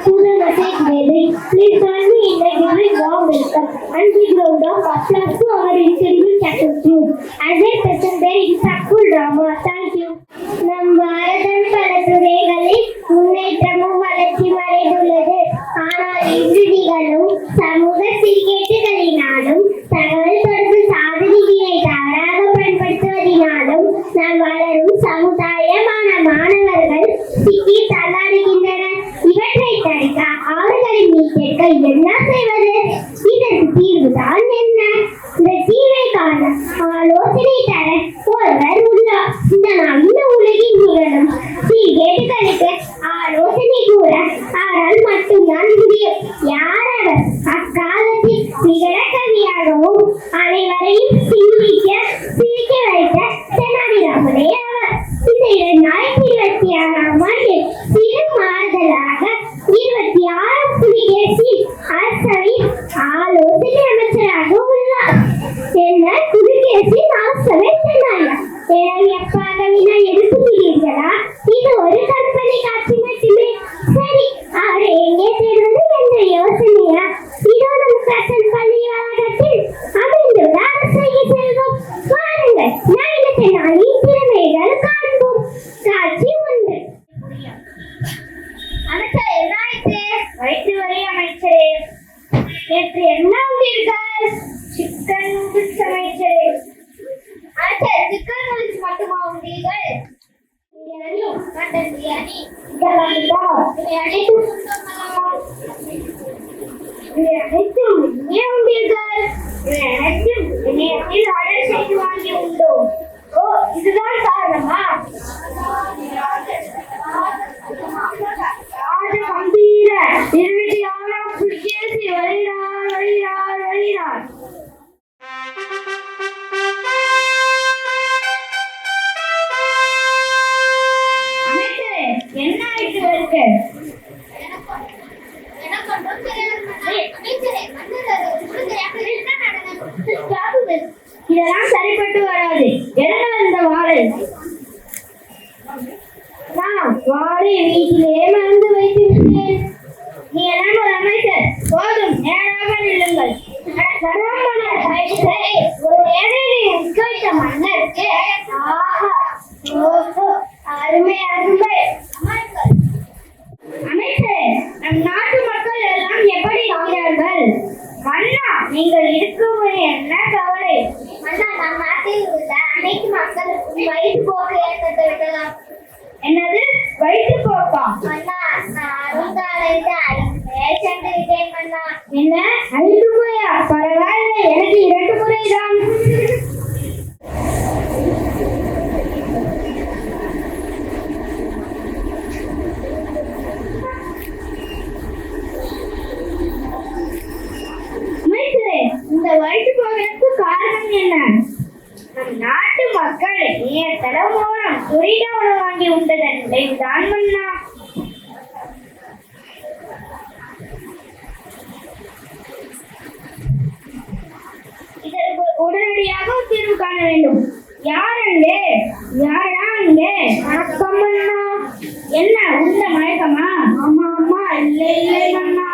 student message mailing. Please join me in a giving warm welcome and big round of applause to our incredible campus youth as they present their impactful drama. Thank you. நம் பாரதம் பல துறைகளில் முன்னேற்றமும் வளர்ச்சி அடைந்துள்ளது. ஆனால் இன்று நிகழும் சமூக சீர்கேடுகளினாலும் தகவல் தொடர்பு சாதனைகளை தவறாக பயன்படுத்துவதனாலும் நாம் வளரும் சமுதாயமான மாணவர்கள் சிக்கி தள்ளாடுகின்றனர். இவற்றை தடுக்க அவர்களின் மீட்டெடுக்க என்ன செய்வது? இதற்கு தீர்வுதான் என்ன? இந்த தீர்வை காண ஆலோசனை தர ஒருவர் உள்ளார். இந்த நவீன உலகின் நிகழும் சீர்கேடுகளுக்கு ஆலோசனை கூற அவரால் மட்டும்தான் முடியும். யார் அவர்? அக்காலத்தில் விகட கவியாகவும் அனைவரையும் சிரிக்க வைத்த தெனாலிராமனே அவர். இந்த 2026ஆம் ஆண்டில் சிறு மாறுதலாக 26 புலிகேசி அரசவையின் ஆலோசனை அமைச்சராக உள்ளார். என்ன புலிகேசி அரசவை தெனாலியா? எப்படினா எடுத்துக்கிறீர்களா? இது ஒரு கற்பனை காட்சி மட்டுமே. சரி, அவரை எங்கே தேடுவது என்ற யோசனையா? இதோ நம் பிரசன் பள்ளி வளாகத்தில் அமைந்துள்ள அரசையை செல்வோம். வாருங்கள், நவீன தெனாலியின் திறமைகள் காண்போம். காட்சி 1. அமைச்சர், என்ன ஆயிற்று? வயிற்று வலி அமைச்சரே. நேற்று என்ன உண்டீர்கள்? சிக்கன் நூடுல்ஸ் அமைச்சரே. அமைச்சர், சிக்கன் நூடுல்ஸ் மட்டுமா உண்டீர்கள்? பிரியாணி, மட்டன் பிரியாணி, அனைத்தும் ஏன் உண்டீர்கள்? அனைத்தும் இணையத்தில் ஆர்டர் செய்து வாங்கி உண்டோம். ஓ, இதுதான் காரணமா? கம்பீர 26ஆம் புலிகேசி வருகிறார். அமைச்சரே, என்ன ஆயிற்று இருக்கு? இதெல்லாம் சரிப்பட்டு வராது. எடுங்கள் இந்த வாளை. வாளை வீட்டிலே மறந்து வைத்து விட்டேன். நீ எல்லாம் ஒரு அமைச்சர். போதும், நேராக நில்லுங்கள். ஒரு ஏழையை நிற்க வைத்த மன்னருக்கு அருமை அருமை. அமைச்சரே, நம் நாட்டு மக்கள் எல்லாம் எப்படி இருக்கிறார்கள்? மன்னா, நீங்கள் இருக்கும் என்ன கவலை? மன்னா, நம் நாட்டில் உள்ள அனைத்து மக்களுக்கும் வயிற்றுப்போக்கு ஏற்பட்டு விட்டதாம். என்னது வயிற்றுப்போக்கா? மன்னா, நான் அருங்காலையில் 5 முறை சென்று விட்டேன் மன்னா. என்ன 5 முறையா? பரவாயில்லை, எனக்கு 2 முறைதான். இந்த வயிற்றுப்போக்கிற்கு காரணம் என்ன? நம் நாட்டு மக்கள் இணையதளம் மூலம் துரித உணவு வாங்கி உண்டதன் விளைவுதான் மன்னா. இதற்கு உடனடியாக தீர்வு காண வேண்டும். யார் அங்கே? யாரா அங்கே? வணக்கம் மன்னா. என்ன உண்ட மயக்கமா? ஆமா ஆமா. இல்லை மன்னா.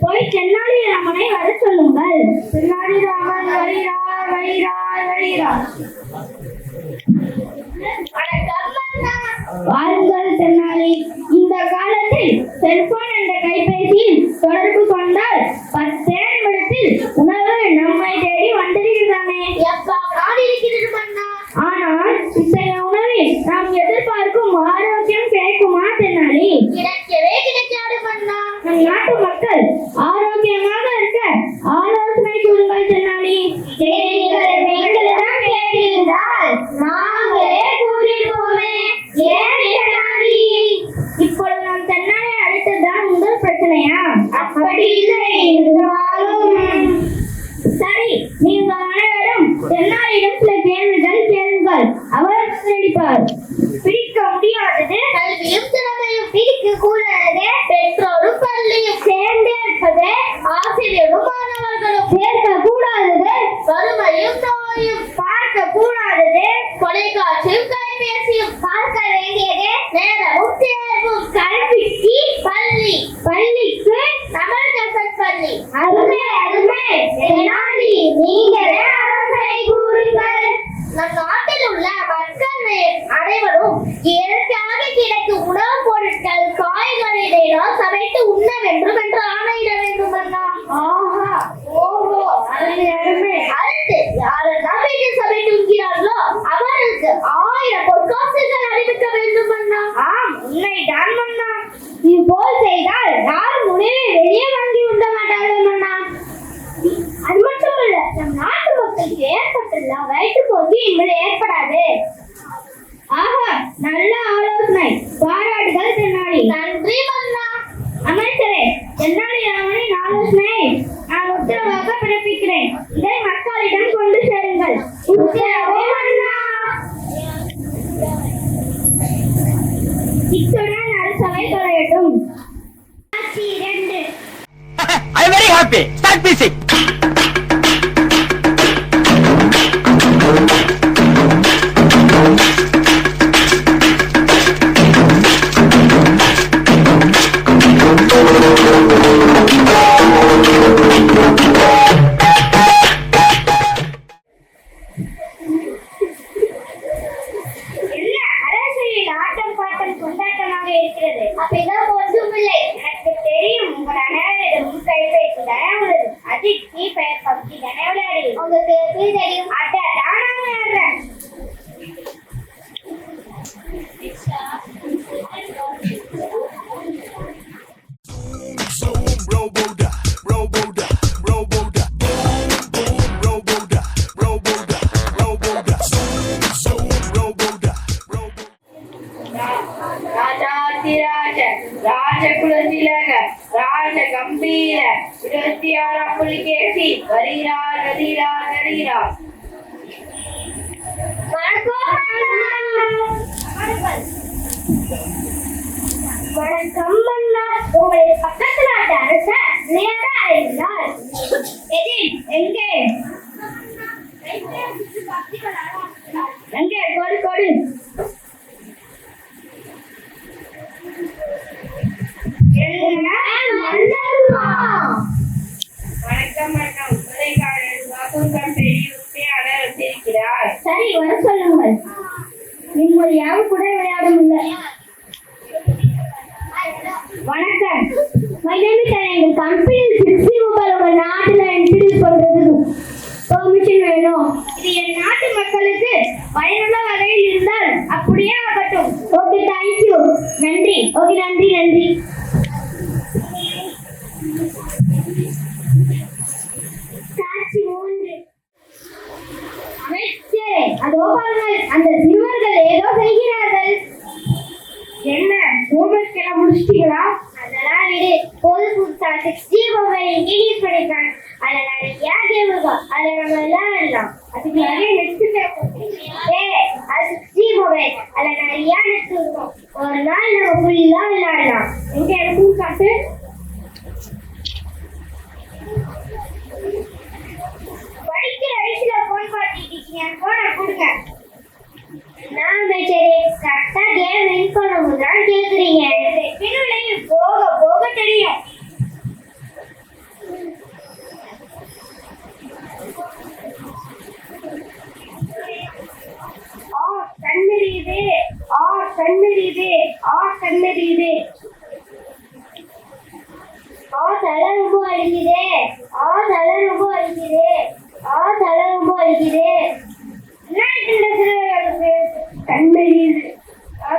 போய் தெனாலிராமனை வர சொல்லுங்கள். தெனாலிராமன் வருகிறார். வாருங்கள் தெனாலி. இந்த காலத்தில் செல்போன் என்ற கைபேசியில் தொடர்பு கொண்டால் 10 நிமிடத்தில் உணவு நம்மை தேடி வந்திருக்கிறதானே. ஆனால் இத்தகைய உணவில் நாம் எதிர்பார்க்கும் ஆரோக்கியம் கிடைக்குமா தெனாலி? கிடைக்காது மன்னா. நம் நாட்டு மக்கள் ஆரோக்கியமாக இருக்க ஆலோசனை கூறுங்கள் தெனாலி. நீங்கள்தான் கேட்டிருந்தால் நாங்களே கூறிடுவோமே. ஏன் தெனாலி? இப்பொழுது நாம் தென்னாலை அழைத்ததுதான் முதல் பிரச்சனையா? அப்படி இல்லை இருந்தாலும் சரி, நீங்கள் அனைவரும் தென்னாலிடம் சில கேள்விகள் கேளுங்கள். அவர் நடிப்பார். பிடிக்க முடியாதது கல்வியும் திறமையும், பிடிக்க கூடாதது பெற்றோரும் பள்ளியும், சேர்ந்து இருப்பது ஆசிரியரும் மாணவர்களும், சேர்க்க கூடாதது வறுமையும் நோயும், பார்க்க கூடாதது தொலைக்காட்சியும் கைபேசியும், பார்க்க வேண்டியது நேரமும் தேர்வும். கல்விக்கு பள்ளி, ஏதாவது சமைத்து உண்ண வேண்டும் என்று ஆணையிட வேண்டும் அண்ணா. ஆஹா, ஓஹோ, அருமை அருமை. அடுத்து யாரெல்லாம் வீட்டில் சமைத்து உண்கிறார்களோ அவருக்கு 1000 பொற்காசுகள் அறிவிக்க வேண்டும் அண்ணா. ஆம், உண்மைதான் அண்ணா. இதுபோல் செய்தால் யாரும் உணவை வெளியே வாங்கி உண்ண மாட்டார்கள் அண்ணா. அது மட்டுமல்ல, நம் நாட்டு மக்களுக்கு ஏற்பட்டுள்ள வயிற்றுப்போக்கு இனிமேல் ஏற்படாது. ஆஹா, நல்ல ஆலோசனை. பாராட்டுகள் தென்னாலி. நன்றி மன்னா. அமைச்சரே, தென்னாலி ராமனின் ஆலோசனை நான் உத்தரவாக பிறப்பிக்கிறேன். இதை மக்களிடம் கொண்டு சேருங்கள். உத்தரவு மன்னா. இத்துடன் அரசவை தொலையட்டும். 2 I am very happy. Start music. இருக்கிறது. அப்படிதான் ஒன்றுமில்லை. எனக்கு தெரியும், உங்கள் அனைவரிடமும் கைபேசி தானே உள்ளது. அது நீ பெயர் பப்ஜி தானே விளையாடு. உங்களுக்கு எப்படி தெரியும்? அதான் நான் விளையாடுறேன். ராஜகுலதிலக ராஜ கம்பீர 26 புலிகேசி வருகிறார் வருகிறார் வருகிறார். வணக்கம் மன்னா. உங்களை பக்கத்து நாட்டு அரசர் விளையாட அழைத்தார். எங்கே எங்கே கொடு கொடு. வணக்கம் வணக்கம். உரைக்காரர் வாக்குகம் பெரியாளர் வந்திருக்கிறார். சரி, வர சொல்லுங்கள். நீங்கள் யாரும் கூட விளையாட முடியல. வணக்கம். My name is எங்கள் கம்பெனியில் 60 மொபைல் உங்கள் நாட்டில் இன்ட்ரடியூஸ் பண்றது பெர்மிஷன் வேணும். இது என் நாட்டு மக்களுக்கு பயனுள்ள வகையில் இருந்தால் அப்படியே ஆகட்டும். Okay, thank you. நன்றி. ஓகே, நன்றி நன்றி. காட்சி 3. அமைச்சரே, அதோ பாருங்கள், அந்த சிறுவர்கள் ஏதோ செய்கிறார்கள். என்ன, ஹோம்வொர்க் எல்லாம் முடிச்சிட்டீங்களா? அதெல்லாம் விடு. பொது புதுசா 60 மொபைல் இன்ட்ரடியூஸ் பண்ணிருக்காங்க. அதில் நிறைய கேம் இருக்கும். அதில் நம்ம விளையாடலாம். அதுக்கு நிறைய நெட் அது 60 மொபைல். அதில் நிறைய நெட் இருக்கும். ஒரு நாள் நம்ம ஃபுல்லாக விளையாடலாம். எங்க எனக்கும் காட்டு. படிக்கிற வயசுல போன் பார்த்துட்டு இருக்கீங்க. போனை கொடுங்க. நான் சரி, கரெக்டா கேம் வின் பண்ணும்போது தான் கேட்குறீங்க. பின்னுலையும் போக போக தெரியும். கண்ணெறியுது, கண்ணெறியுது, கண்ணெறியுது. தலை ரொம்ப அடிக்குது. தலை ரொம்ப அடிக்குது. தலை ரொம்ப அடிக்குது. கண்ணெறியுது.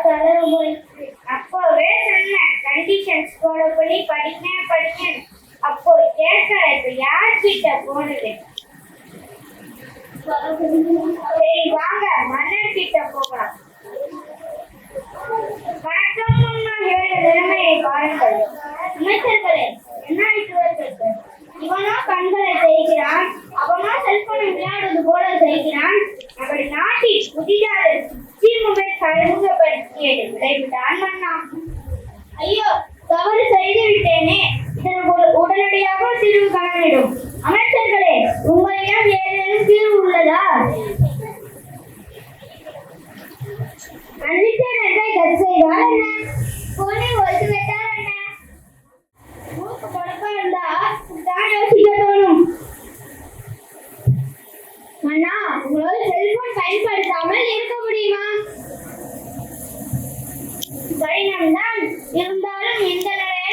தலை ரொம்ப அடிக்குது. அப்போவே சொன்னேன், கண்டிஷன்ஸ் ஃபாலோ பண்ணி படிங்க. அப்போ கேட்கல. இப்ப யார்கிட்ட போனது? சரி வாங்க, மன்னர் கிட்ட போகலாம். வணக்கம் அண்ணா. நிலைமையை பாருங்கள். அமைச்சர்களே, என்ன ஆயிட்டு? இவனா கண்களை செய்கிறான், அவனா செல்போனை விளையாடுவது போல செய்கிறான். அப்படி நாட்டில் புதிதாக மொபைல் அறிமுகப்படுத்தியது விளைவுதான் மன்னா. ஐயோ, தவறு செய்து விட்டேனே. இதற்கு உடனடியாக தீர்வு காண வேண்டும். அமைச்சர்களே, உங்களிடம் ஏதேனும் தீர்வு உள்ளதா? அன்னிச்சை செய்தால் என்ன? போனை ஒழித்து விட்டால் என்ன? மூக்கு குழப்பம் இருந்தா தான் யோசிக்க தோணும். அண்ணா, உங்களால் செல்போன் பயன்படுத்தாமல் இருக்க முடியுமா? கடினம் தான், இருந்தாலும் இந்த நிலையை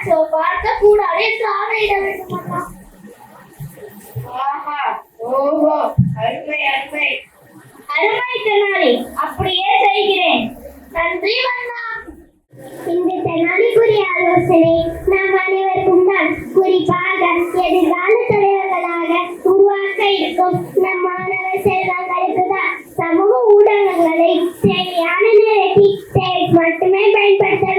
ஷோ பார்க்க கூடாது என்று ஆணையிட வேண்டும் அண்ணா. ஆஹா, ஓஹோ, அருமை அருமை. அருமை தெனாலி, அப்படியே செய்கிறேன். நன்றி அண்ணா. இந்த தெனாலிக்குரிய ஆலோசனை நாம் அனைவருக்கும் தான், குறிப்பாக எதிர்கால தலைவர்களாக உருவாக்க இருக்கும் நம் மாணவ செல்வங்களுக்கு தான். சமூக ஊடகங்களை தேவையான நேரத்தில் மட்டுமே பயன்படுத்த